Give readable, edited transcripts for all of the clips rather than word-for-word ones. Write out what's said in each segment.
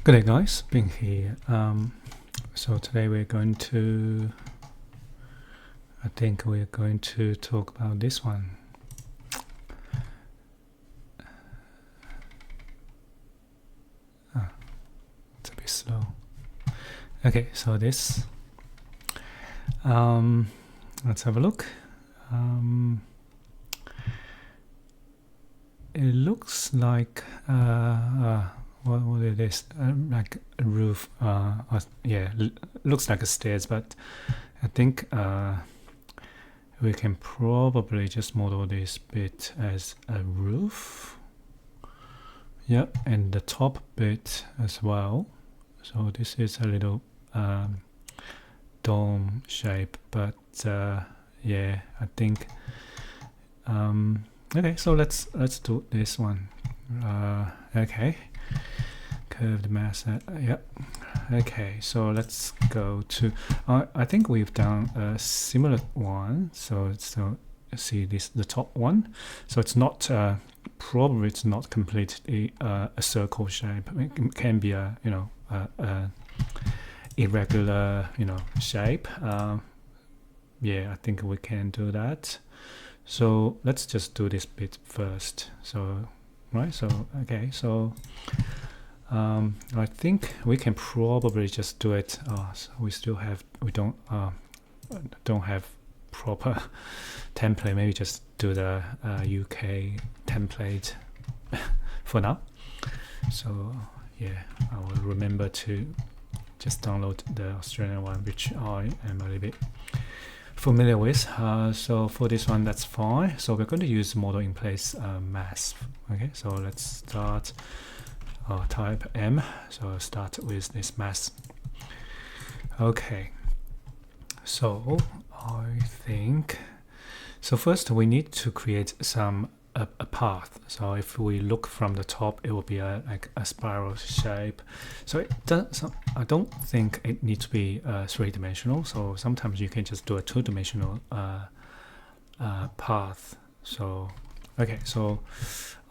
Good day guys, being here. So today we're going to, I think we're going to talk about this one. It's a bit slow. Okay, so this, let's have a look. It looks like what it is, like a roof. Yeah, looks like a stairs, but I think we can probably just model this bit as a roof. Yep, and the top bit as well. So this is a little dome shape, but yeah, I think. Okay, so let's do this one. Okay, curved mass. Yep. Okay, so let's go to. I think we've done a similar one. So see this, the top one. So it's not probably it's not completely a circle shape. It can be a irregular shape. Yeah, I think we can do that. So let's just do this bit first. So right, so okay, so I think we can probably just do it. So we don't have proper template. Maybe just do the UK template for now. So yeah, I will remember to just download the Australian one, which I am a little bit familiar with. So for this one, that's fine. So we're going to use model in place mass. Okay, so let's start type M. So start with this mass. Okay, so I think so first we need to create some a path. So if we look from the top, it will be like a spiral shape. So it does, I don't think it needs to be three-dimensional. So sometimes you can just do a two-dimensional path. So okay, so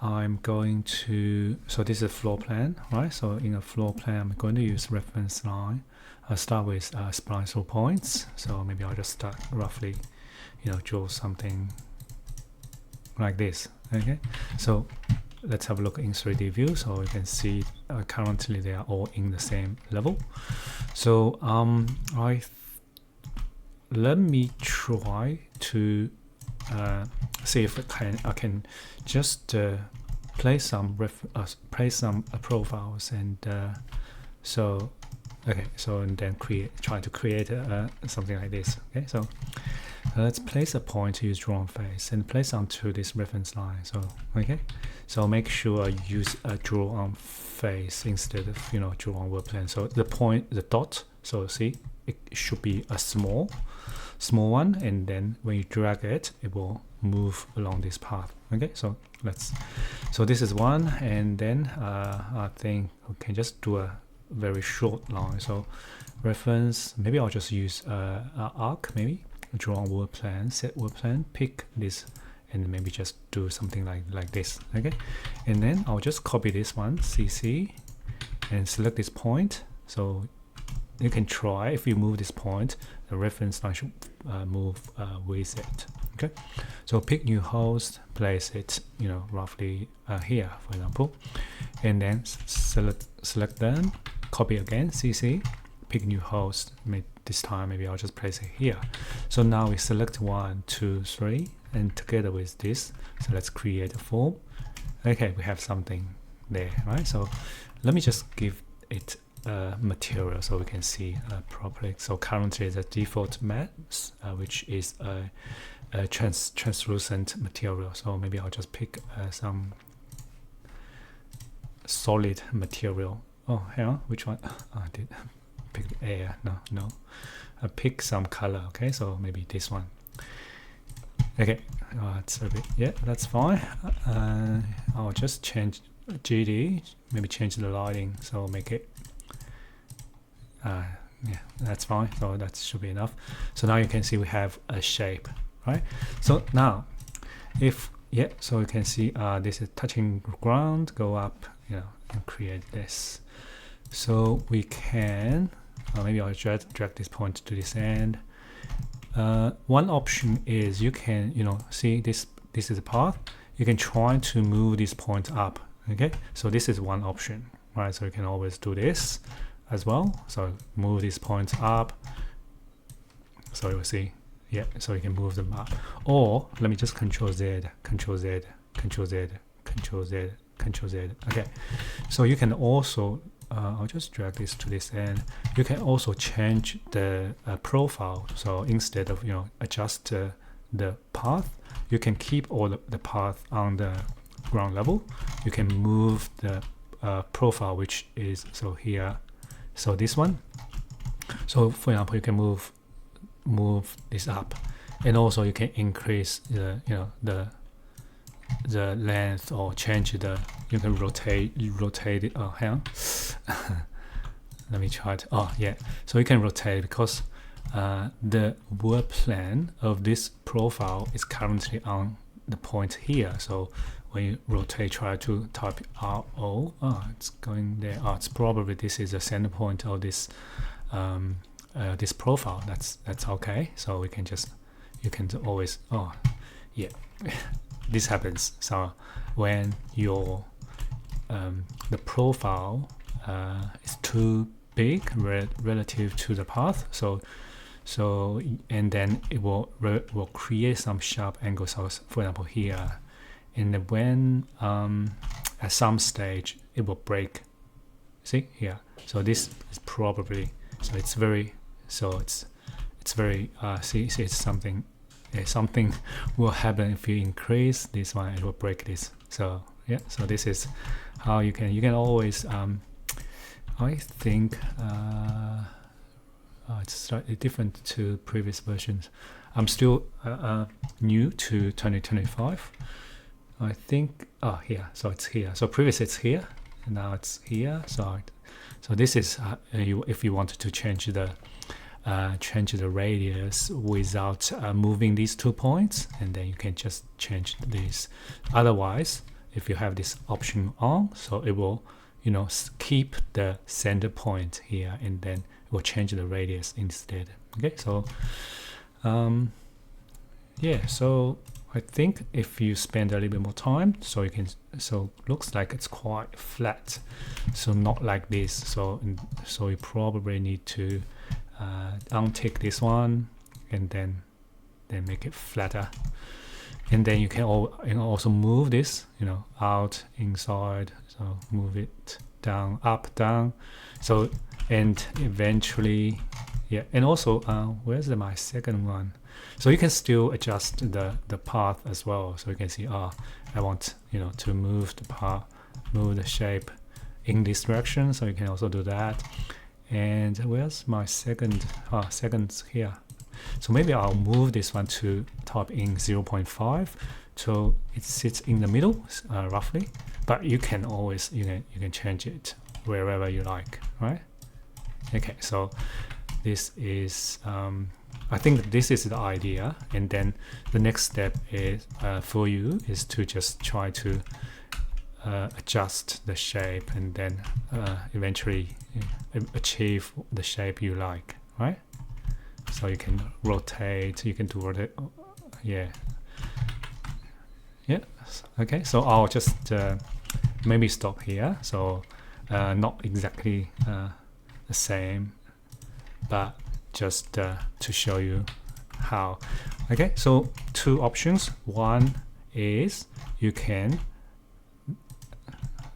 I'm going to, so this is a floor plan, right? So in a floor plan, I'm going to use reference line. I'll start with spline through points. So maybe I'll just start roughly, draw something like this. Okay, so let's have a look in 3D view. So you can see currently they are all in the same level. So let me try to see if I can just place some profiles, and so okay, so and then try to create something like this. Okay, so let's place a point to use draw on face and place onto this reference line. So okay, so make sure I use a draw on face instead of draw on work plan. So the point, the dot, so see, it should be a small one, and then when you drag it, it will move along this path. Okay, so so this is one, and then I think we can just do a very short line. So reference, maybe I'll just use arc, maybe draw on work plan, set work plan, pick this, and maybe just do something like this. Okay, and then I'll just copy this one, CC, and select this point. So you can try, if you move this point, the reference line should move with it. Okay, so pick new host, place it roughly here, for example, and then select them, copy again, CC, pick new host. This time maybe I'll just place it here. So now we select 1, 2, 3, and together with this, so let's create a form. Okay, we have something there, right? So let me just give it material so we can see properly. So currently the default mass, which is a translucent material. So maybe I'll just pick some solid material. Oh, hang on, which one? I did pick air. No. I pick some color. Okay, so maybe this one. Okay, it's a bit, yeah, that's fine. I'll just change GD, maybe change the lighting, so make it yeah, that's fine. So that should be enough. So now you can see we have a shape, right? So now so you can see this is touching ground, go up, and create this. So we can maybe I'll drag this point to this end. One option is you can, see this is the path. You can try to move this point up. Okay, so this is one option, right? So you can always do this as well. So move these points up. So you will see, yeah. So you can move them up. Or let me just Control Z, Control Z, Control Z, Control Z, Control Z. Okay, so you can also I'll just drag this to this end. You can also change the profile. So instead of adjust the path, you can keep all the path on the ground level. You can move the profile, which is so here. So this one. So for example, you can move this up, and also you can increase the the length or change the. You can rotate it. Oh, hang on. Let me try it. Oh yeah. So you can rotate because the work plan of this profile is currently on the point here. So when you rotate, try to type RO. Oh, it's going there. Oh, it's probably this is the center point of this this profile. That's okay. So we can just you can always yeah. This happens. So when your the profile is too big relative to the path, so and then it will create some sharp angles. So for example here, and when at some stage it will break. See here. So this is probably it's very see it's something. Something will happen if you increase this one, it will break this. So yeah, so this is how you can always I think it's slightly different to previous versions. I'm still new to 2025. I think here, so it's here. So previously it's here, and now it's here. So this is if you wanted to change the radius without moving these 2 points, and then you can just change this. Otherwise, if you have this option on, so it will keep the center point here, and then it will change the radius instead. Okay, so yeah, so I think if you spend a little bit more time, so you can looks like it's quite flat, so not like this. So you probably need to untick this one and then make it flatter, and then you can also move this out inside, so move it down, up, down, so and eventually and also where's my second one? So you can still adjust the path as well. So you can see I want to move the path, move the shape in this direction, so you can also do that. And where's my second? Second's here. So maybe I'll move this one to type in 0.5, so it sits in the middle roughly. But you can always you can change it wherever you like, right? Okay, so this is I think this is the idea, and then the next step is for you is to just try to adjust the shape, and then eventually achieve the shape you like, right? So you can rotate, you can do rotate, yeah. Okay, so I'll just maybe stop here. So not exactly the same, but just to show you how. Okay, so 2 options. One is you can,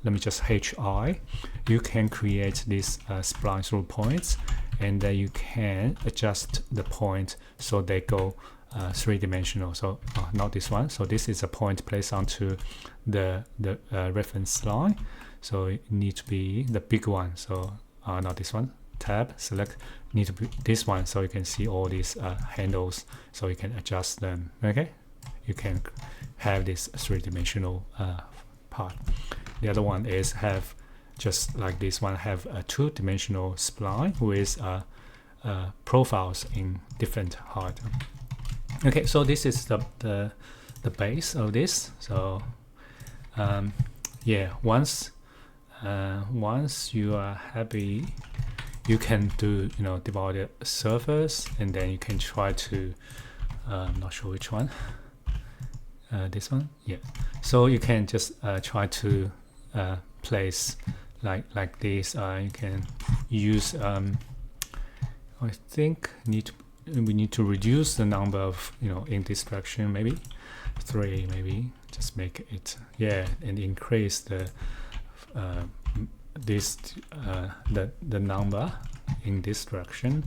let me just HI, you can create these spline through points, and you can adjust the point so they go 3-dimensional. So not this one. So this is a point placed onto the reference line. So it needs to be the big one. So not this one. Tab, select, need to be this one. So you can see all these handles. So you can adjust them. Okay, you can have this 3-dimensional part. The other one is have just like this one, have a 2-dimensional spline with profiles in different height. Okay, so this is the base of this. So yeah, once once you are happy, you can do, divided surface, and then you can try to, I'm not sure which one, this one, yeah. So you can just try to place like this. You can use, I think we need to reduce the number of, in this direction, maybe 3, maybe just make it, yeah, and increase the the number in this direction,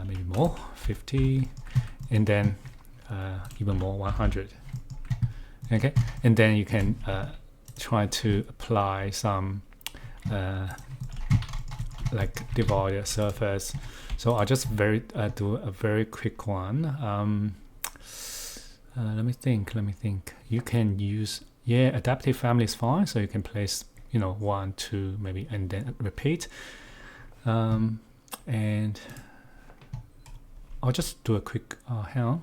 maybe more, 50, and then even more, 100. Okay, and then you can try to apply some like divider surface. So I'll just do a very quick one. Let me think. You can use, yeah, adaptive family is fine. So you can place, 1, 2, maybe, and then repeat. And I'll just do a quick, hang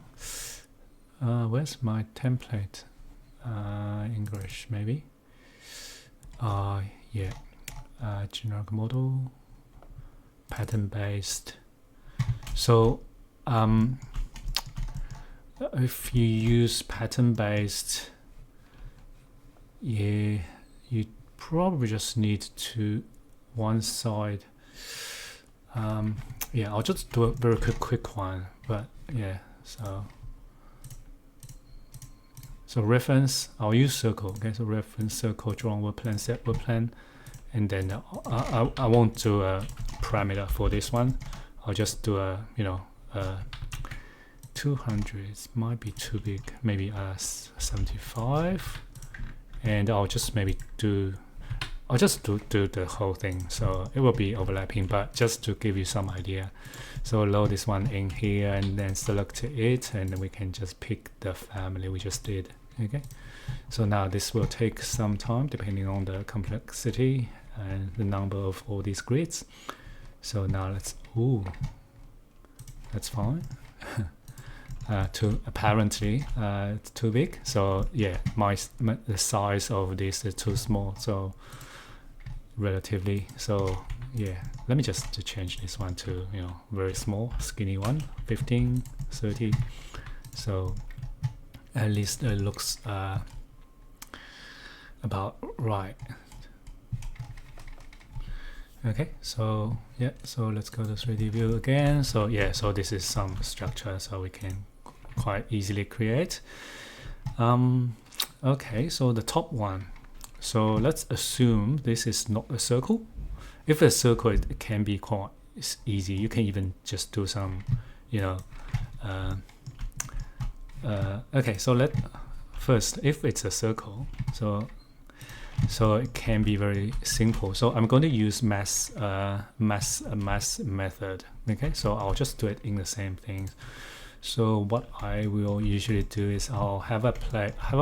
on. Where's my template? English, maybe. Yeah. Generic model, pattern based. So, if you use pattern based, yeah, you probably just need to one side. Yeah, I'll just do a very quick one, but yeah, so reference, I'll use circle. Okay, so reference circle, draw on work plan, set work plan, and then I won't do a parameter for this one. I'll just do a 200. It might be too big. Maybe 75, and I'll just do the whole thing. So it will be overlapping, but just to give you some idea. So load this one in here and then select it, and then we can just pick the family we just did. Okay, so now this will take some time depending on the complexity and the number of all these grids. So now that's fine. Apparently it's too big. So yeah, the size of this is too small. So relatively. So yeah, let me just change this one to very small, skinny one, 15, 30. So at least it looks about right. Okay, so yeah, so let's go to 3D view again. So yeah, so this is some structure, so we can quite easily create. Okay, so the top one. So let's assume this is not a circle. If a circle, it can be quite easy. You can even just do some, okay, so first, if it's a circle, so it can be very simple. So I'm going to use mass method. Okay, so I'll just do it in the same thing. So what I will usually do is I'll have a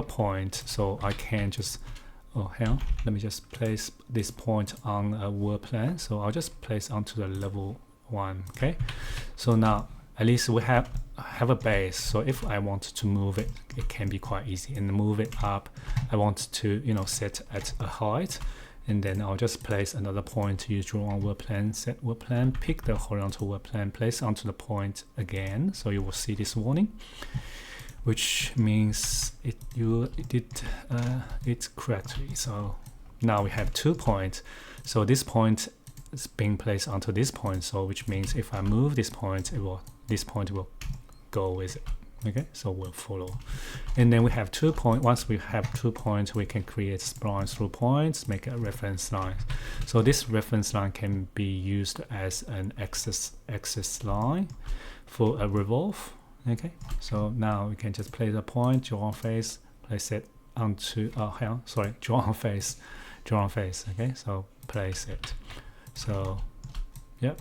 point, so I can just, hang on, let me just place this point on a work plan. So I'll just place onto the level 1. Okay, so now at least we have a base. So if I want to move it, it can be quite easy. And move it up, I want to set at a height, and then I'll just place another point to use draw on work plan, set work plan, pick the horizontal work plan, place onto the point again. So you will see this warning, which means you did it correctly. So now we have 2 points. So this point is being placed onto this point. So which means if I move this point, this point will go with it. Okay, so we'll follow. And then we have 2 points. Once we have 2 points, we can create splines through points, make a reference line. So this reference line can be used as an axis line for a revolve. Okay, so now we can just place a point, draw on face, place it onto, draw on face. Okay, so place it. So, yep.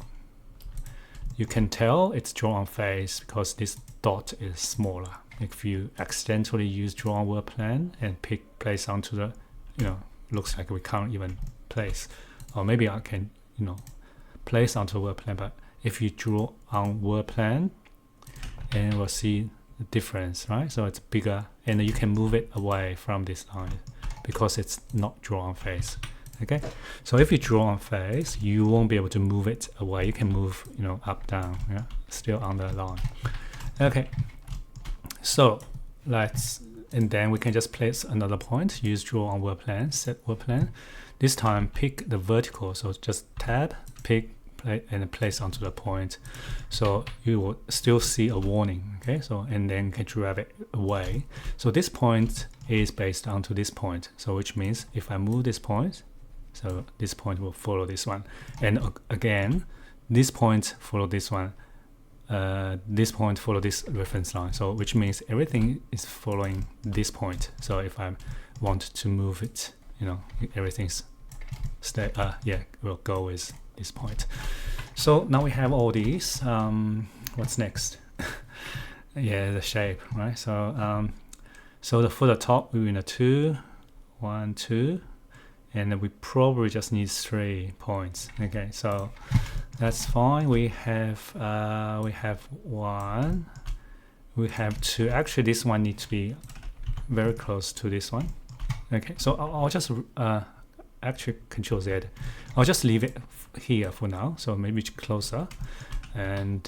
You can tell it's draw on face because this dot is smaller. If you accidentally use draw on work plan and place onto the, looks like we can't even place. Or maybe I can, place onto work plan, but if you draw on work plan, and we'll see the difference, right? So it's bigger, and you can move it away from this line because it's not draw on face. Okay, so if you draw on face, you won't be able to move it away. You can move, you know, up, down, yeah, still on the line. Okay, so and then we can just place another point, use draw on work plan, set work plan. This time pick the vertical, so just tab, pick, and place onto the point. So you will still see a warning, okay? So, and then can drag it away. So this point is based onto this point. So which means if I move this point, so this point will follow this one. And again, this point follow this one. This point follow this reference line. So which means everything is following this point. So if I want to move it, you know, everything's will go with this point. So now we have all these. What's next? Yeah, the shape, right? So for the top, we're in a 2, 1, 2, and then we probably just need 3 points. Okay, so that's fine. We have 1, we have 2. Actually, this one needs to be very close to this one. Okay, so I'll just actually Control Z. I'll just leave it here for now. So maybe closer, and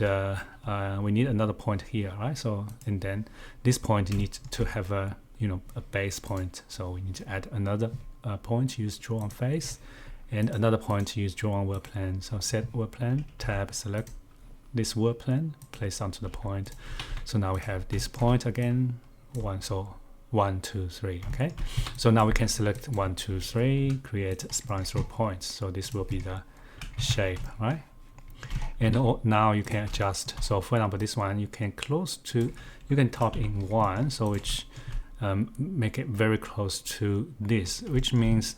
we need another point here, right? So and then this point needs to have a base point. So we need to add another point. Use draw on face, and another point use draw on work plan. So set work plan, tab, select this work plan, place onto the point. So now we have this point again. 1, 2, 3. Okay, so now we can select 1, 2, 3, create spline through points. So this will be the shape, right? And now you can adjust. So for example, this one you can top in 1, so which make it very close to this, which means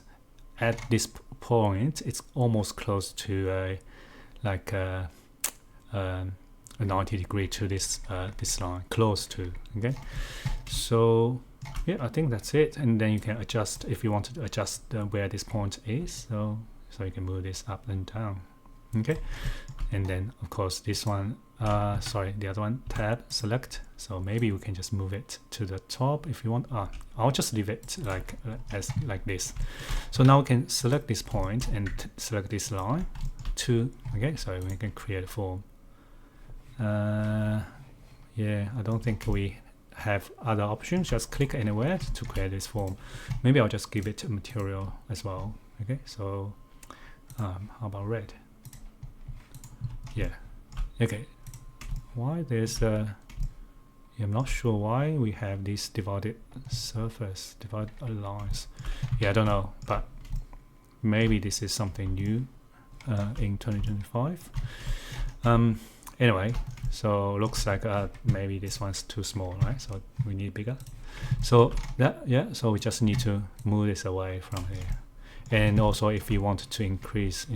at this point it's almost close to a 90 degree to this this line, close to. Okay, so yeah, I think that's it. And then you can adjust if you want to adjust where this point is. So you can move this up and down. Okay, and then of course this one, the other one, tab, select. So maybe we can just move it to the top if you want. I'll just leave it like this. So now we can select this point and select this line to. Okay, so we can create a form. Yeah, I don't think we have other options. Just click anywhere to create this form. Maybe I'll just give it a material as well. Okay, so how about red? Yeah, okay. Why there's I'm not sure why we have these divided lines. Yeah, I don't know, but maybe this is something new in 2025. Anyway, so looks like maybe this one's too small, right? So we need bigger. So so we just need to move this away from here. And also if you want to increase,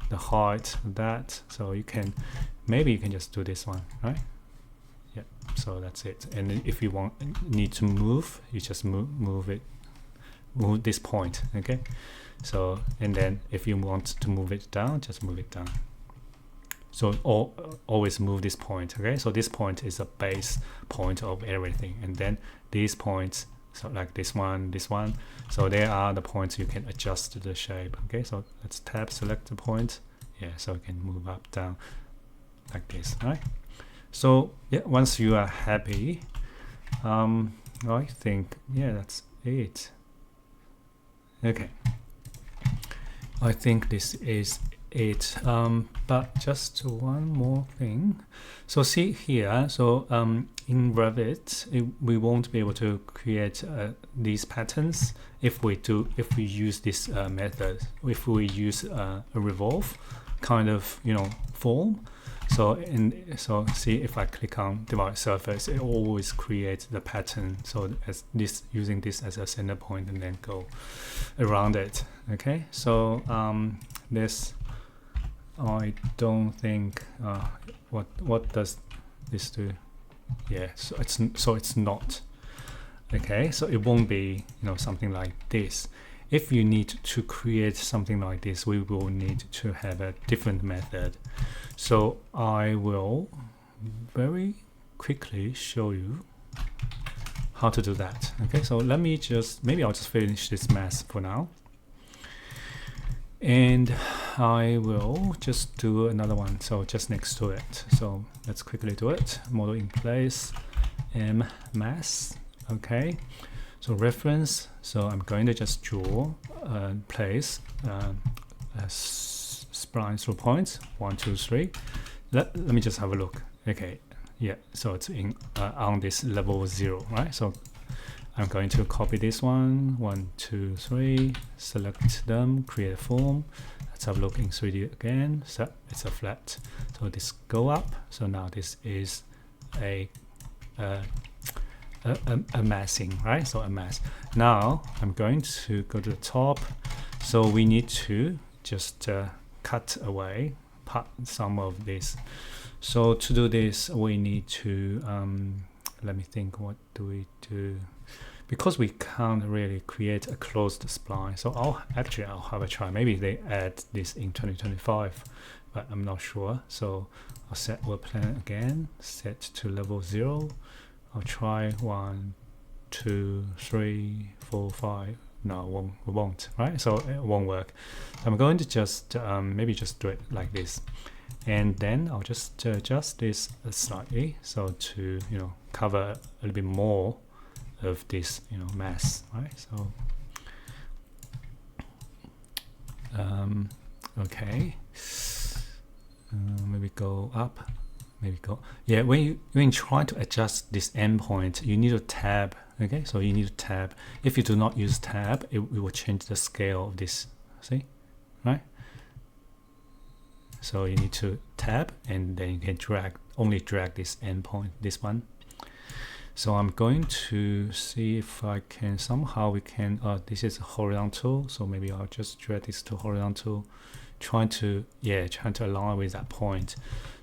the height of that, so maybe you can just do this one, right? Yeah, so that's it. And if you need to move, you just move this point. Okay, so and then if you want to move it down, just move it down. So always move this point. Okay, so this point is a base point of everything, and then these points, so like this one, so they are the points you can adjust the shape. Okay, so let's tab, select the point. Yeah, so we can move up, down like this, right? So yeah, once you are happy, I think that's it. Okay, I think this is it. But just one more thing. So see here, so in Revit we won't be able to create these patterns if we use this method, if we use a revolve kind of form. So see, if I click on divide surface, it always creates the pattern, so as this, using this as a center point and then go around it. Okay, so this, I don't think what does this do? Yeah, so it's not. Okay, so it won't be something like this. If you need to create something like this, we will need to have a different method. So I will very quickly show you how to do that. Okay, so maybe I'll just finish this mess for now. And I will just do another one, so just next to it. So let's quickly do it. Model in place, M mass. Okay, so reference. So I'm going to just draw, place spline through points 1, 2, 3. Let me just have a look. Okay, yeah. So it's in on this level 0, right? So I'm going to copy this one, 1, 2, 3, select them, create a form. Let's have a look in 3D again. So it's a flat. So this go up. So now this is a massing, right? So a mass. Now I'm going to go to the top. So we need to just cut away some of this. So to do this, we need to let me think. What do we do? Because we can't really create a closed spline, so I'll have a try. Maybe they add this in 2025, but I'm not sure. So I'll set work plan again, set to level 0. I'll try 1, 2, 3, 4, 5. No, it won't, right? So it won't work. I'm going to just maybe just do it like this, and then I'll just adjust this slightly, so to cover a little bit more of this mass, right? So okay, maybe go up, maybe go, yeah. When you try to adjust this endpoint, you need to tab. Okay, so you need to tab. If you do not use tab, it will change the scale of this, see, right? So you need to tab, and then you can only drag this endpoint, this one. So I'm going to see if I can somehow this is horizontal, so maybe I'll just drag this to horizontal, trying to align with that point.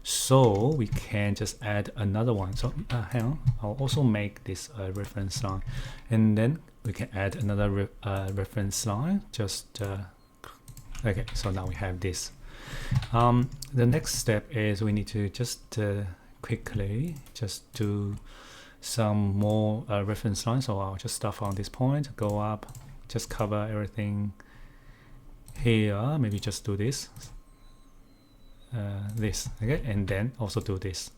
So we can just add another one. So hang on, I'll also make this reference line, and then we can add another reference line. Just okay, so now we have this. The next step is we need to just quickly just do some more reference lines. So I'll just start from this point, go up, just cover everything here. Maybe just do this, okay, and then also do this.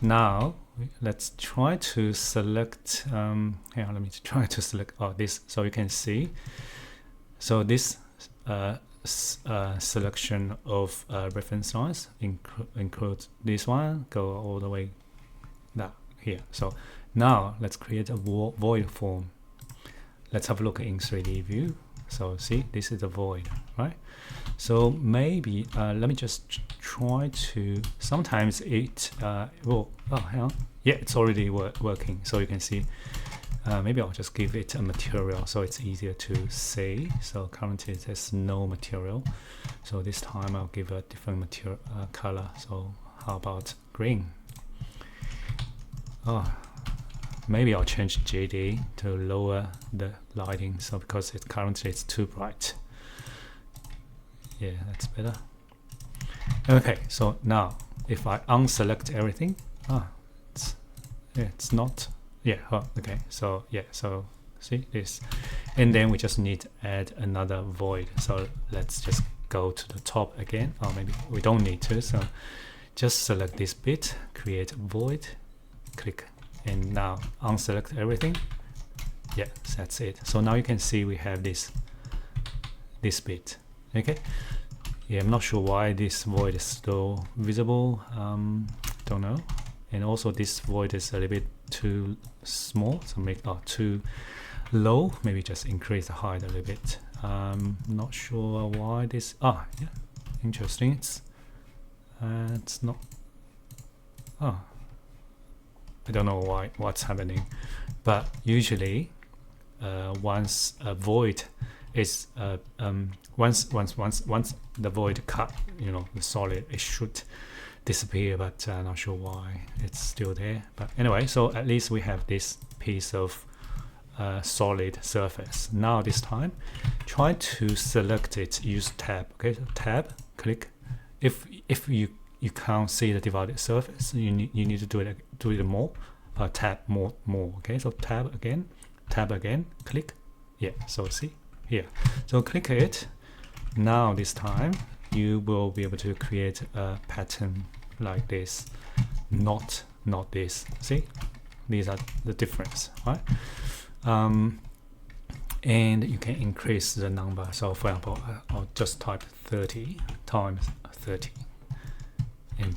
Now let's try to select. Hang on, let me try to select this, so you can see. So this selection of reference lines includes this one, go all the way down here. So now let's create a void form. Let's have a look in 3D view. So see, this is the void, right? So maybe let me just try to, sometimes it will, hang on, yeah, it's already working. So you can see, maybe I'll just give it a material so it's easier to see. So currently there's no material, so this time I'll give a different material color. So how about green? Maybe I'll change JD to lower the lighting, so because currently it's too bright. Yeah, that's better. Okay, so now if I unselect everything, it's not. Yeah. Okay. So yeah. So see this, and then we just need to add another void. So let's just go to the top again. Or maybe we don't need to. So just select this bit, create a void, click, and now unselect everything. Yeah, that's it. So now you can see we have this bit. Okay. Yeah, I'm not sure why this void is still visible. Don't know. And also this void is a little bit too small, so make too low. Maybe just increase the height a little bit. Not sure why this. Yeah, interesting. It's not. I don't know what's happening, but usually once a void is once the void cut, the solid, it should disappear, but not sure why it's still there. But anyway, so at least we have this piece of solid surface. Now this time try to select it, use tab. Okay, so tab, click. If you can't see the divided surface, you need to do it more. Tab more. Okay, so tab again, click. Yeah, so see here, so click it, now this time you will be able to create a pattern like this, not this. See, these are the difference, right? And you can increase the number. So for example, I'll just type 30 times 30, and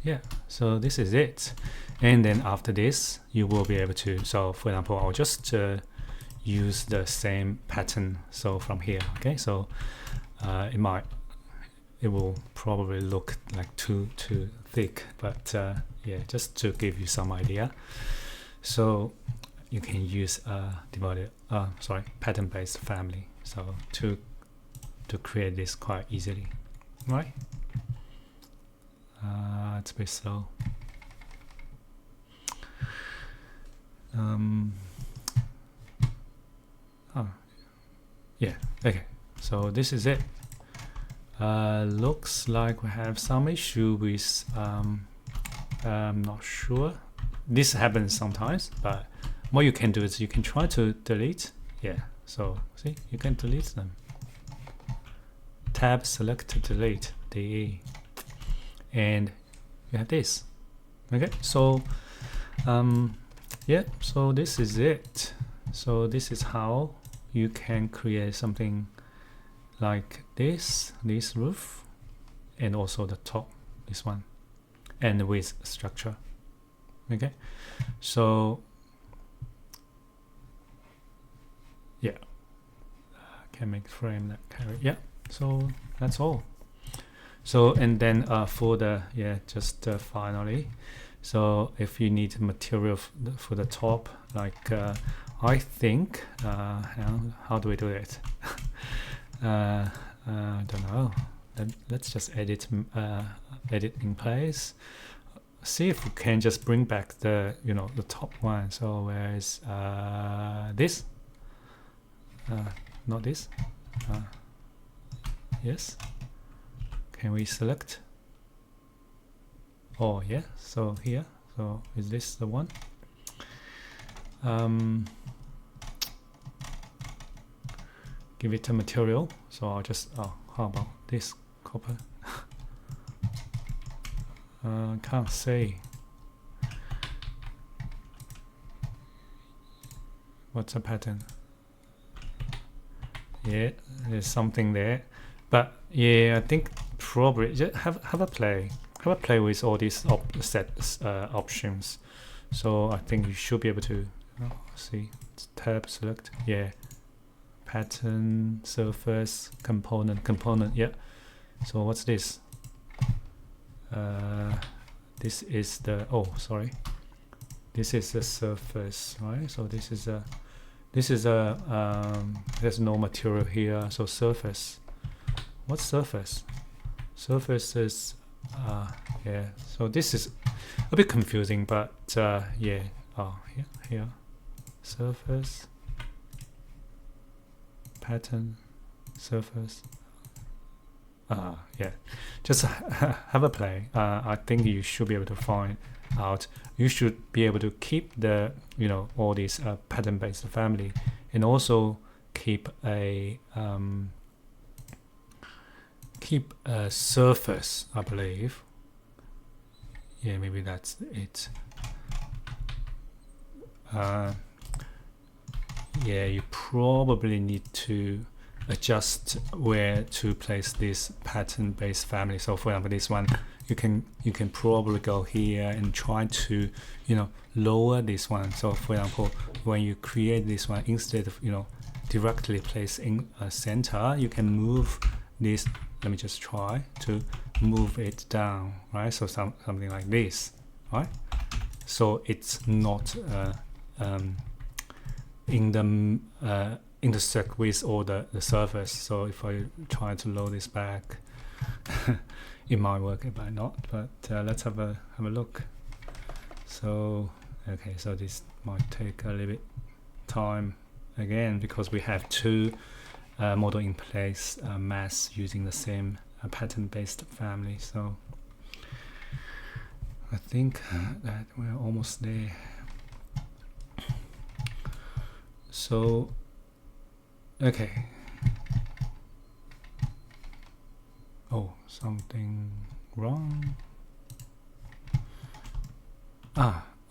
yeah, so this is it. And then after this you will be able to, so for example, I'll just use the same pattern. So from here, okay, so it will probably look like too thick, but yeah, just to give you some idea. So you can use pattern based family, so to create this quite easily, right? It's a bit slow. Yeah, okay, so this is it. Looks like we have some issue with I'm not sure, this happens sometimes, but what you can do is you can try to delete. Yeah, so see, you can delete them. Tab select delete DE, and you have this. Okay, so yeah, so this is it. So this is how you can create something like this roof, and also the top, this one, and with structure. Okay, so yeah, can make frame that carry. Yeah, so that's all. So and then for the finally, so if you need material for the top, like I think how do we do it? I don't know. Let's just edit in place. See if we can just bring back the the top one. So where is this? Not this. Yes. Can we select? Oh yeah. So here. So is this the one? Give it a material. So I'll just how about this copper? Can't say. What's a pattern? Yeah, there's something there, but yeah, I think probably just have a play with all these options. So I think you should be able to see. Tab select. Yeah, pattern, surface, component. Yeah. So what's this? This is the this is the surface, right? So this is a there's no material here, so surface. What's surface? Surface is yeah, so this is a bit confusing, but yeah. Here surface, pattern, surface. Yeah, just have a play. I think you should be able to find out. You should be able to keep the all these pattern based family, and also keep a surface, I believe. Yeah, maybe that's it. Yeah, you probably need to adjust where to place this pattern based family. So for example, this one, you can probably go here and try to lower this one. So for example, when you create this one, instead of directly place in a center, you can move this. Let me just try to move it down, right? So something like this, right? So it's not intersect with all the surface. So if I try to load this back, it might work, it might not, but let's have a look. So okay, so this might take a little bit time again, because we have two model in place, mass using the same pattern based family. So I think that we're almost there. So okay, Oh, something wrong.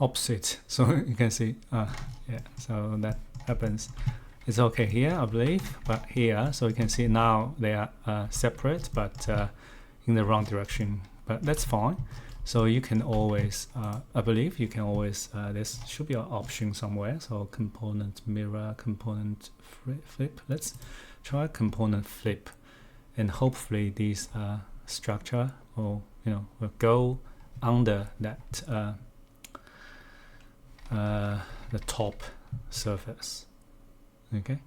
Opposite. So you can see, yeah, so that happens. It's okay here, I believe, but here, so you can see now they are separate, but in the wrong direction. But that's fine. So you can always, I believe you can always, this should be an option somewhere. So component mirror, component flip. Let's try component flip, and hopefully this structure will go under that the top surface. Okay,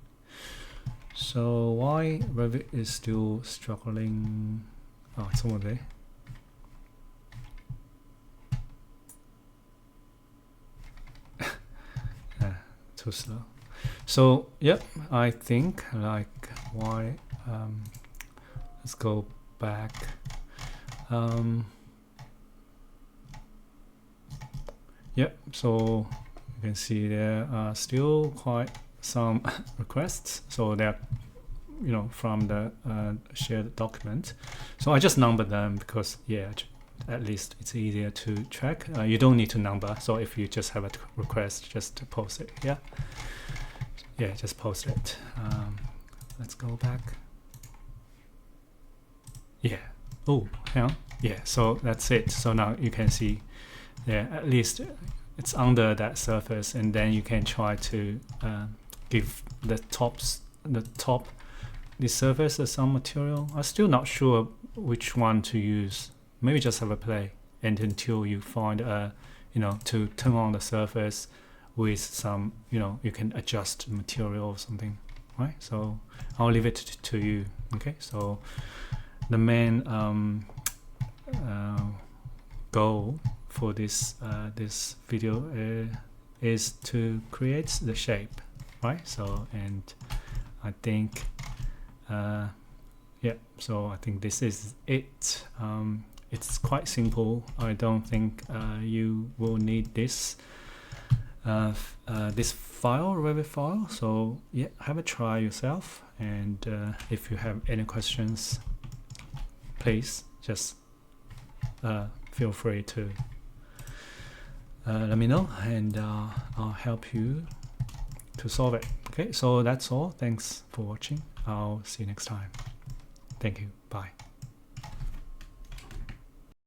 so why Revit is still struggling? Oh, it's over there. Too slow. So yep, I think like why let's go back. Yep, so you can see there are still quite some requests, so they're from the shared document. So I just numbered them because at least it's easier to track. You don't need to number, so if you just have a request, just post it. Yeah, just post it. Let's go back. Yeah, oh, hang on. Yeah, so that's it. So now you can see, at least it's under that surface, and then you can try to give the surface some material. I'm still not sure which one to use. Maybe just have a play, and until you find to turn on the surface with some you can adjust material or something, right? So I'll leave it to you. Okay, so the main goal for this video is to create the shape, right? So, and I think so I think this is it. It's quite simple. I don't think you will need this this file, Revit file. So yeah, have a try yourself, and if you have any questions, please just feel free to let me know, and I'll help you to solve it. Okay, so that's all. Thanks for watching. I'll see you next time. Thank you. Bye.